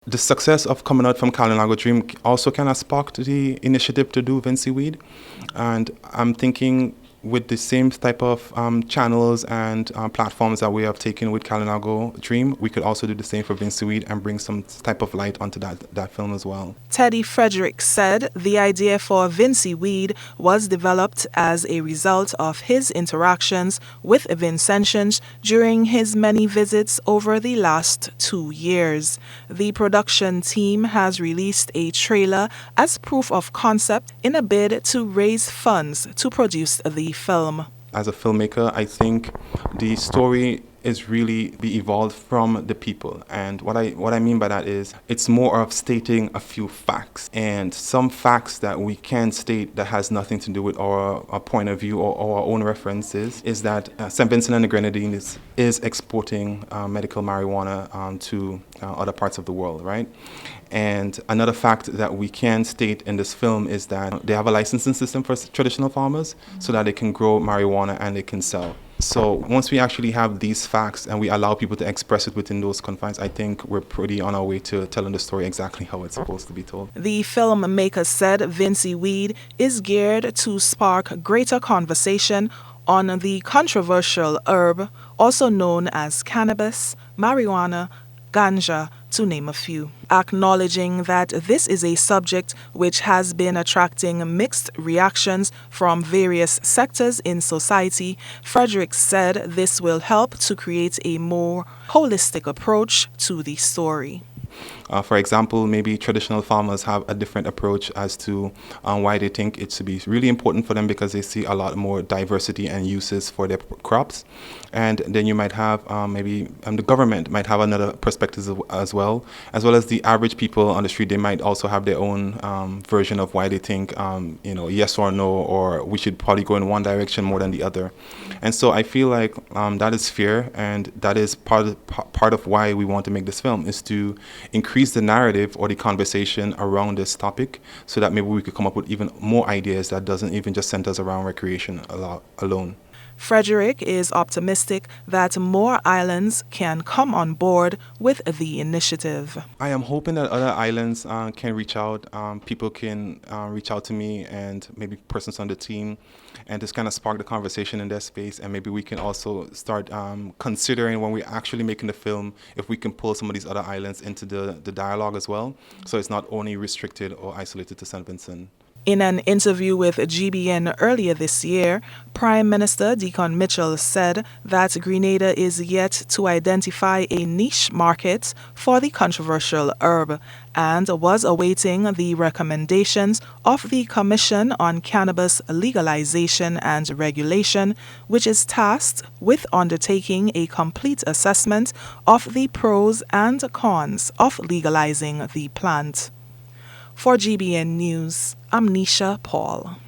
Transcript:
The success of coming out from Kalinago Dream also kind of sparked the initiative to do Vincy Weed. And I'm thinking with the same type of channels and platforms that we have taken with Kalinago Dream, we could also do the same for Vincy Weed and bring some type of light onto that film as well. Teddy Frederick said the idea for Vincy Weed was developed as a result of his interactions with Vincentians during his many visits over the last 2 years. The production team has released a trailer as proof of concept in a bid to raise funds to produce the film. As a filmmaker, I think the story is really be evolved from the people, and what I mean by that is it's more of stating a few facts, and some facts that we can state that has nothing to do with our point of view or our own references is that St. Vincent and the Grenadian is exporting medical marijuana to other parts of the world, right? And another fact that we can state in this film is that they have a licensing system for traditional farmers so that they can grow marijuana and they can sell. So once we actually have these facts and we allow people to express it within those confines, I think we're pretty on our way to telling the story exactly how it's supposed to be told. The filmmaker said Vincy Weed is geared to spark greater conversation on the controversial herb, also known as cannabis, marijuana, ganja, to name a few. Acknowledging that this is a subject which has been attracting mixed reactions from various sectors in society, Frederick said this will help to create a more holistic approach to the story. For example, maybe traditional farmers have a different approach as to why they think it should be really important for them because they see a lot more diversity and uses for their crops. And then you might have maybe the government might have another perspective as well as the average people on the street. They might also have their own version of why they think, yes or no, or we should probably go in one direction more than the other. And so I feel like that is fair, and that is part of why we want to make this film, is to increase the narrative or the conversation around this topic so that maybe we could come up with even more ideas that doesn't even just center us around recreation alone. Frederick is optimistic that more islands can come on board with the initiative. I am hoping that other islands can reach out. People can reach out to me and maybe persons on the team and just kind of spark the conversation in their space. And maybe we can also start considering when we're actually making the film if we can pull some of these other islands into the dialogue as well. So it's not only restricted or isolated to St. Vincent. In an interview with GBN earlier this year, Prime Minister Deacon Mitchell said that Grenada is yet to identify a niche market for the controversial herb and was awaiting the recommendations of the Commission on Cannabis Legalization and Regulation, which is tasked with undertaking a complete assessment of the pros and cons of legalizing the plant. For GBN News, I'm Nisha Paul.